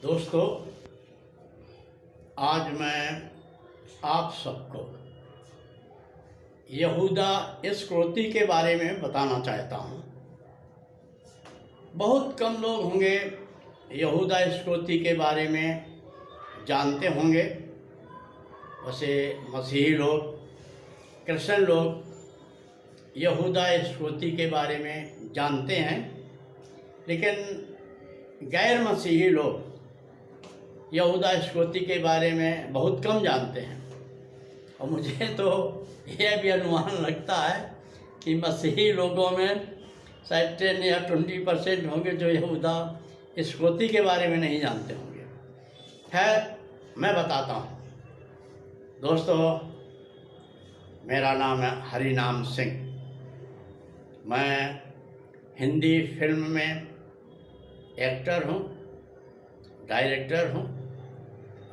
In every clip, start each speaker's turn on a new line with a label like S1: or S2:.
S1: दोस्तों, आज मैं आप सबको यहूदा इस्करियोती के बारे में बताना चाहता हूँ। बहुत कम लोग होंगे यहूदा इस्करियोती के बारे में जानते होंगे। वैसे मसीही लोग, क्रिश्चियन लोग यहूदा इस्करियोती के बारे में जानते हैं, लेकिन गैर मसीही लोग यहूदा इस्करियोती के बारे में बहुत कम जानते हैं। और मुझे तो यह भी अनुमान लगता है कि मसीही लोगों में शायद 10 या 20% होंगे जो यहूदा इस्करियोती के बारे में नहीं जानते होंगे। खैर, मैं बताता हूँ। दोस्तों, मेरा नाम है हरिनाम सिंह। मैं हिंदी फिल्म में एक्टर हूँ, डायरेक्टर हूँ,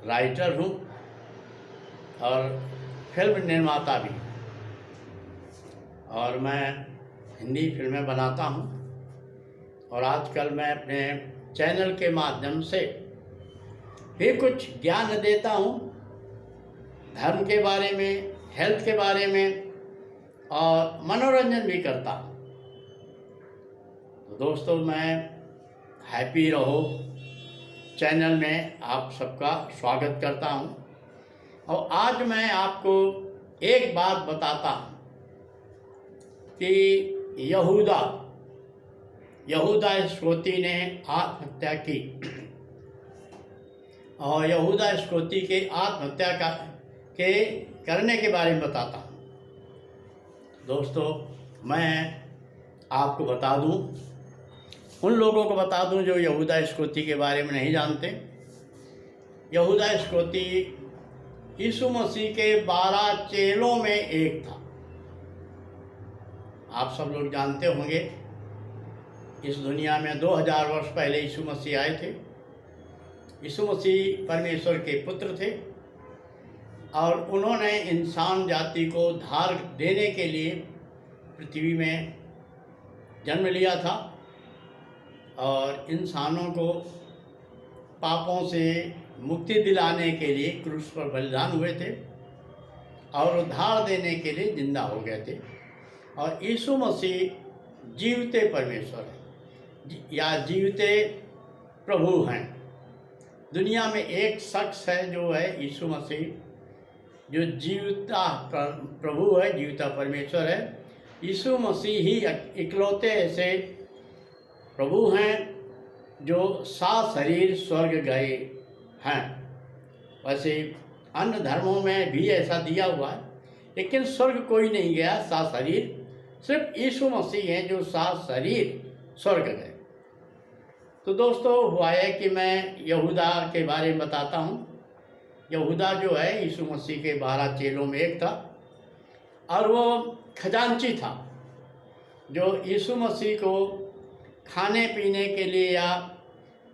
S1: राइटर हूँ और फिल्म निर्माता भी हूँ। और मैं हिंदी फिल्में बनाता हूँ और आजकल मैं अपने चैनल के माध्यम से भी कुछ ज्ञान देता हूँ, धर्म के बारे में, हेल्थ के बारे में और मनोरंजन भी करता हूँ। तो दोस्तों, मैं हैप्पी रहो चैनल में आप सबका स्वागत करता हूं। और आज मैं आपको एक बात बताता हूं कि यहूदा इस्करियोती ने आत्महत्या की। और यहूदा इस्करियोती के आत्महत्या के करने के बारे में बताता हूं। दोस्तों, मैं आपको बता दूं, उन लोगों को बता दूं जो यहूदा इस्करियोती के बारे में नहीं जानते। यहूदा इस्करियोती यीशु मसीह के 12 चेलों में एक था। आप सब लोग जानते होंगे, इस दुनिया में 2000 वर्ष पहले यीशु मसीह आए थे। यीशु मसीह परमेश्वर के पुत्र थे और उन्होंने इंसान जाति को धार देने के लिए पृथ्वी में जन्म लिया था और इंसानों को पापों से मुक्ति दिलाने के लिए क्रूस पर बलिदान हुए थे और उद्धार देने के लिए जिंदा हो गए थे। और यीशु मसीह जीवते परमेश्वर हैं या जीवते प्रभु हैं। दुनिया में एक शख्स है जो है यीशु मसीह, जो जीवता प्रभु है, जीवता परमेश्वर है। यीशु मसीह ही इकलौते ऐसे प्रभु हैं जो सशरीर स्वर्ग गए हैं। वैसे अन्य धर्मों में भी ऐसा दिया हुआ है, लेकिन स्वर्ग कोई नहीं गया सशरीर, सिर्फ यीशु मसीह हैं जो सशरीर स्वर्ग गए। तो दोस्तों, हुआ है कि मैं यहूदा के बारे में बताता हूँ। यहूदा जो है यीशु मसीह के 12 चेलों में एक था और वो खजांची था जो यीशु मसीह को खाने पीने के लिए या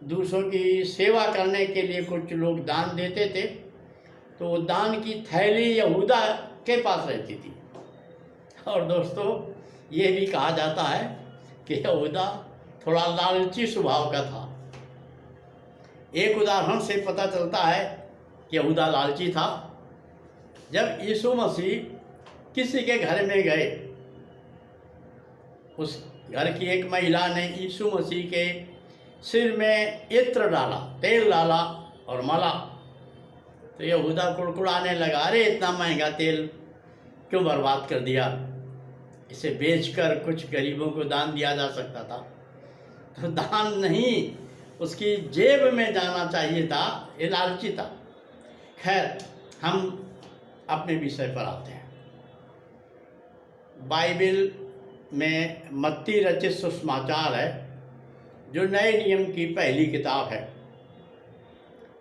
S1: दूसरों की सेवा करने के लिए कुछ लोग दान देते थे, तो वो दान की थैली यहूदा के पास रहती थी। और दोस्तों, ये भी कहा जाता है कि यहूदा थोड़ा लालची स्वभाव का था। एक उदाहरण से पता चलता है कि यहूदा लालची था। जब यीशु मसीह किसी के घर में गए, उस घर की एक महिला ने यीशु मसीह के सिर में इत्र डाला, तेल डाला और मला। तो यहूदा कुड़कुड़ाने लगा, अरे इतना महंगा तेल क्यों बर्बाद कर दिया, इसे बेचकर कुछ गरीबों को दान दिया जा सकता था। तो दान नहीं, उसकी जेब में जाना चाहिए था, ये लालची था। खैर, हम अपने विषय पर आते हैं। बाइबल में मत्ती रचित सुसमाचार है जो नए नियम की पहली किताब है।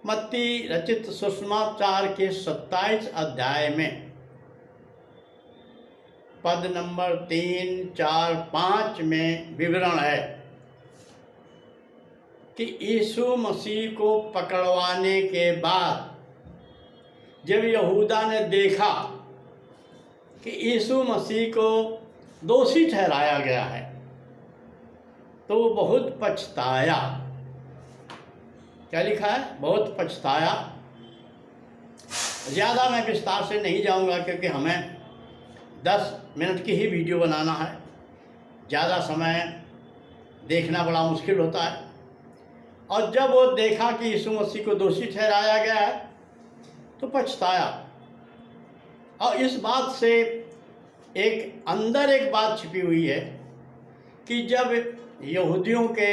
S1: मत्ती रचित सुसमाचार के 27 अध्याय में पद नंबर 3, 4, 5 में विवरण है कि यीशु मसीह को पकड़वाने के बाद जब यहूदा ने देखा कि यीशु मसीह को दोषी ठहराया गया है, तो वो बहुत पछताया। क्या लिखा है, बहुत पछताया। ज़्यादा मैं विस्तार से नहीं जाऊंगा क्योंकि हमें 10 मिनट की ही वीडियो बनाना है, ज़्यादा समय देखना बड़ा मुश्किल होता है। और जब वो देखा कि यीशु मसीह को दोषी ठहराया गया है तो पछताया। और इस बात से अंदर एक बात छिपी हुई है कि जब यहूदियों के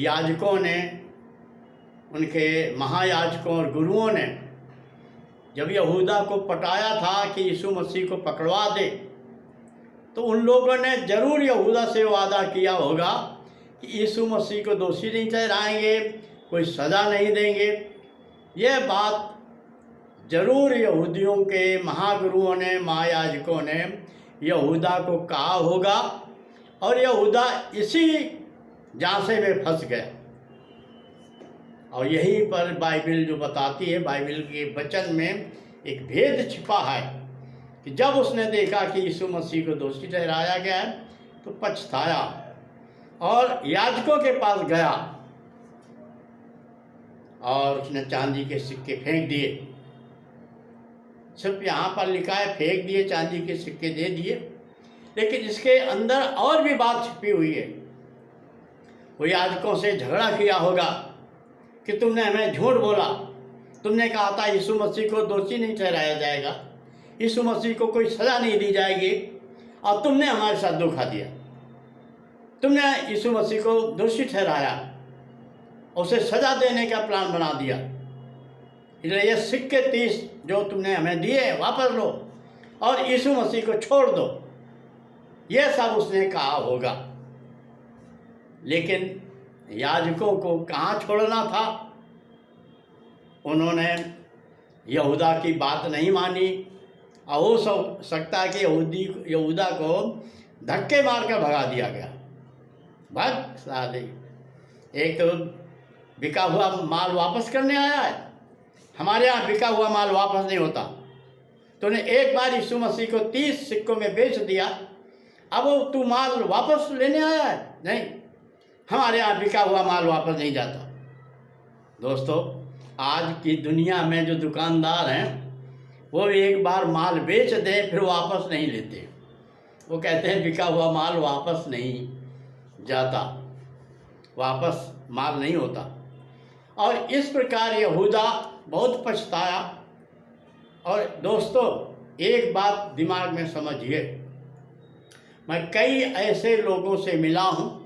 S1: याजकों ने, उनके महायाजकों और गुरुओं ने जब यहूदा को पटाया था कि यीशु मसीह को पकड़वा दे, तो उन लोगों ने ज़रूर यहूदा से वादा किया होगा कि यीशु मसीह को दोषी नहीं ठहराएंगे, कोई सज़ा नहीं देंगे। यह बात ज़रूर यहूदियों के महागुरुओं ने, महायाजकों ने यहूदा को कहा होगा और यहूदा इसी झांसे में फंस गया। और यहीं पर बाइबल जो बताती है, बाइबल के वचन में एक भेद छिपा है कि जब उसने देखा कि यीशु मसीह को दोषी ठहराया गया है तो पछताया और याजकों के पास गया और उसने चांदी के सिक्के फेंक दिए। सिर्फ यहाँ पर लिखा है फेंक दिए, चांदी के सिक्के दे दिए, लेकिन इसके अंदर और भी बात छिपी हुई है। वो याजकों से झगड़ा किया होगा कि तुमने हमें झूठ बोला, तुमने कहा था यीशु मसीह को दोषी नहीं ठहराया जाएगा, यीशु मसीह को कोई सज़ा नहीं दी जाएगी, और तुमने हमारे साथ धोखा दिया, तुमने यीशु मसीह को दोषी ठहराया, उसे सज़ा देने का प्लान बना दिया, इसलिए ये सिक्के 30 जो तुमने हमें दिए वापस लो और यीशु मसीह को छोड़ दो। ये सब उसने कहा होगा। लेकिन याजकों को कहाँ छोड़ना था? उन्होंने यहूदा की बात नहीं मानी और हो सकता है कि यहूदा को धक्के मारकर भगा दिया गया। भाग साले, एक तो बिका हुआ माल वापस करने आया है, हमारे यहाँ बिका हुआ माल वापस नहीं होता। तूने एक बार यीशु मसीह को 30 सिक्कों में बेच दिया, अब वो तू माल वापस लेने आया है? नहीं, हमारे यहाँ बिका हुआ माल वापस नहीं जाता। दोस्तों, आज की दुनिया में जो दुकानदार हैं वो एक बार माल बेच दे फिर वापस नहीं लेते। वो कहते हैं बिका हुआ माल वापस नहीं जाता, वापस माल नहीं होता। और इस प्रकार यहूदा बहुत पछताया। और दोस्तों, एक बात दिमाग में समझिए, मैं कई ऐसे लोगों से मिला हूँ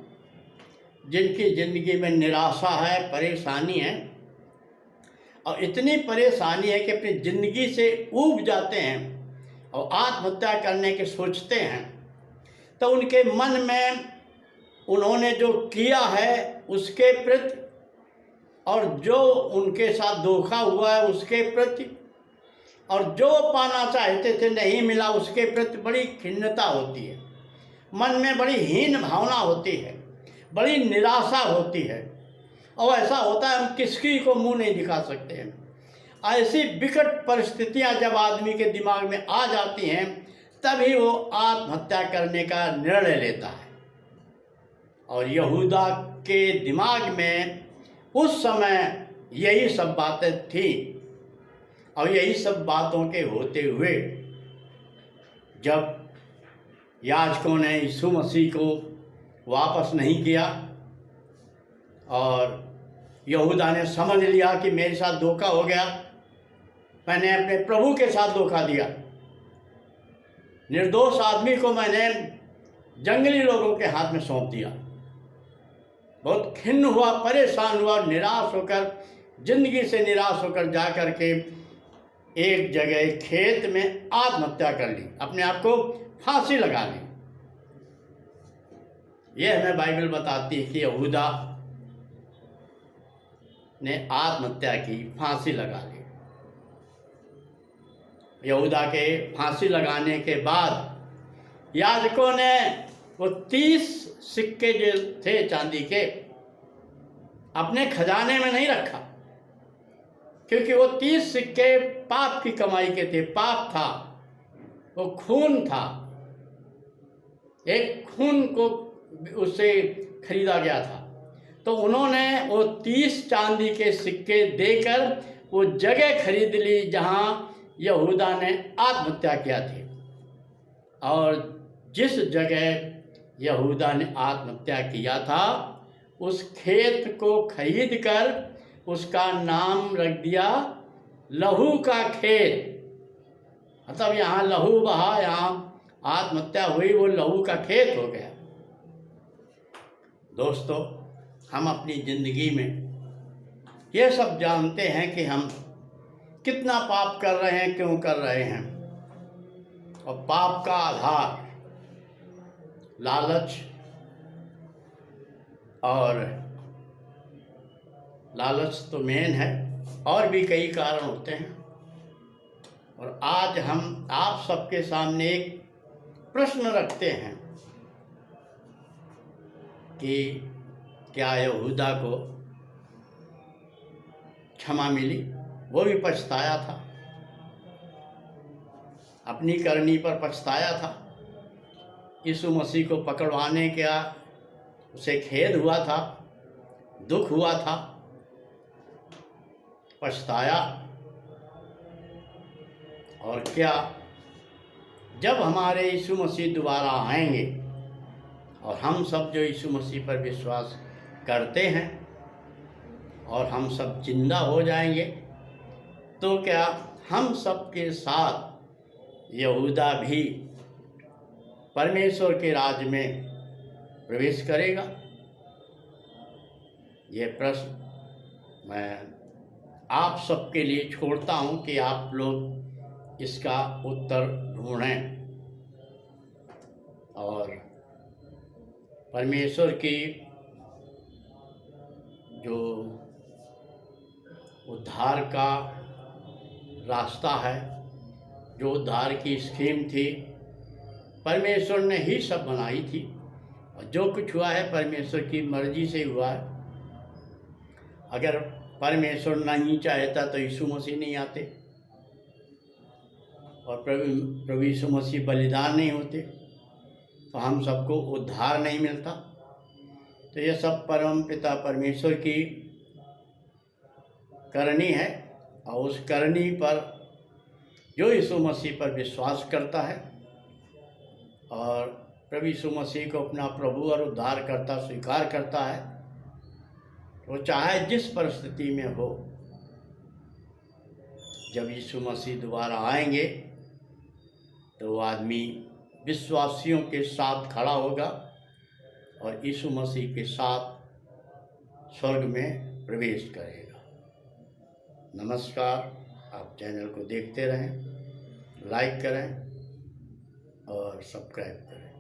S1: जिनकी ज़िंदगी में निराशा है, परेशानी है, और इतनी परेशानी है कि अपनी ज़िंदगी से ऊब जाते हैं और आत्महत्या करने के सोचते हैं। तो उनके मन में उन्होंने जो किया है उसके प्रति और जो उनके साथ धोखा हुआ है उसके प्रति और जो पाना चाहते थे नहीं मिला उसके प्रति बड़ी खिन्नता होती है, मन में बड़ी हीन भावना होती है, बड़ी निराशा होती है। और ऐसा होता है हम किसी को मुंह नहीं दिखा सकते हैं। ऐसी विकट परिस्थितियां जब आदमी के दिमाग में आ जाती हैं तभी वो आत्महत्या करने का निर्णय लेता है। और यहूदा के दिमाग में उस समय यही सब बातें थी। और यही सब बातों के होते हुए जब याजकों ने यीशु मसीह को वापस नहीं किया और यहूदा ने समझ लिया कि मेरे साथ धोखा हो गया, मैंने अपने प्रभु के साथ धोखा दिया, निर्दोष आदमी को मैंने जंगली लोगों के हाथ में सौंप दिया। बहुत खिन्न हुआ, परेशान हुआ, निराश होकर, जिंदगी से निराश होकर जा कर के एक जगह खेत में आत्महत्या कर ली, अपने आप को फांसी लगा ली। यह हमें बाइबल बताती है कि यहूदा ने आत्महत्या की, फांसी लगा ली। यहूदा के फांसी लगाने के बाद याजकों ने वो 30 सिक्के जो थे चांदी के अपने खजाने में नहीं रखा, क्योंकि वो 30 सिक्के पाप की कमाई के थे। पाप था, वो खून था, एक खून को उससे खरीदा गया था। तो उन्होंने वो 30 चांदी के सिक्के देकर वो जगह खरीद ली जहाँ यहूदा ने आत्महत्या किया थी। और जिस जगह यहूदा ने आत्महत्या किया था उस खेत को खरीद कर उसका नाम रख दिया लहू का खेत। मतलब यहाँ लहू बहा, यहाँ आत्महत्या हुई, वो लहू का खेत हो गया। दोस्तों, हम अपनी ज़िंदगी में ये सब जानते हैं कि हम कितना पाप कर रहे हैं, क्यों कर रहे हैं। और पाप का आधार लालच, और लालच तो मेन है, और भी कई कारण होते हैं। और आज हम आप सबके सामने एक प्रश्न रखते हैं कि क्या यहूदा को क्षमा मिली? वो भी पछताया था, अपनी करनी पर पछताया था। यीशु मसीह को पकड़वाने का उसे खेद हुआ था, दुख हुआ था, पछताया। और क्या जब हमारे यीशु मसीह दोबारा आएंगे और हम सब जो यीशु मसीह पर विश्वास करते हैं और हम सब जिंदा हो जाएंगे, तो क्या हम सब के साथ यहूदा भी परमेश्वर के राज्य में प्रवेश करेगा? ये प्रश्न मैं आप सबके लिए छोड़ता हूँ कि आप लोग इसका उत्तर ढूंढें और परमेश्वर की जो उद्धार का रास्ता है, जो उद्धार की स्कीम थी, परमेश्वर ने ही सब बनाई थी। और जो कुछ हुआ है परमेश्वर की मर्जी से हुआ है। अगर परमेश्वर नहीं चाहता तो यीशु मसीह नहीं आते और प्रभु यीशु मसीह बलिदान नहीं होते, तो हम सबको उद्धार नहीं मिलता। तो ये सब परम पिता परमेश्वर की करनी है, और उस करनी पर जो यीशु मसीह पर विश्वास करता है और प्रभु यीशु मसीह को अपना प्रभु और उद्धारकर्ता स्वीकार करता है, वो चाहे जिस परिस्थिति में हो, जब यीशु मसीह दोबारा आएंगे तो वो आदमी विश्वासियों के साथ खड़ा होगा और यीशु मसीह के साथ स्वर्ग में प्रवेश करेगा। नमस्कार, आप चैनल को देखते रहें, लाइक करें और सब्सक्राइब करें।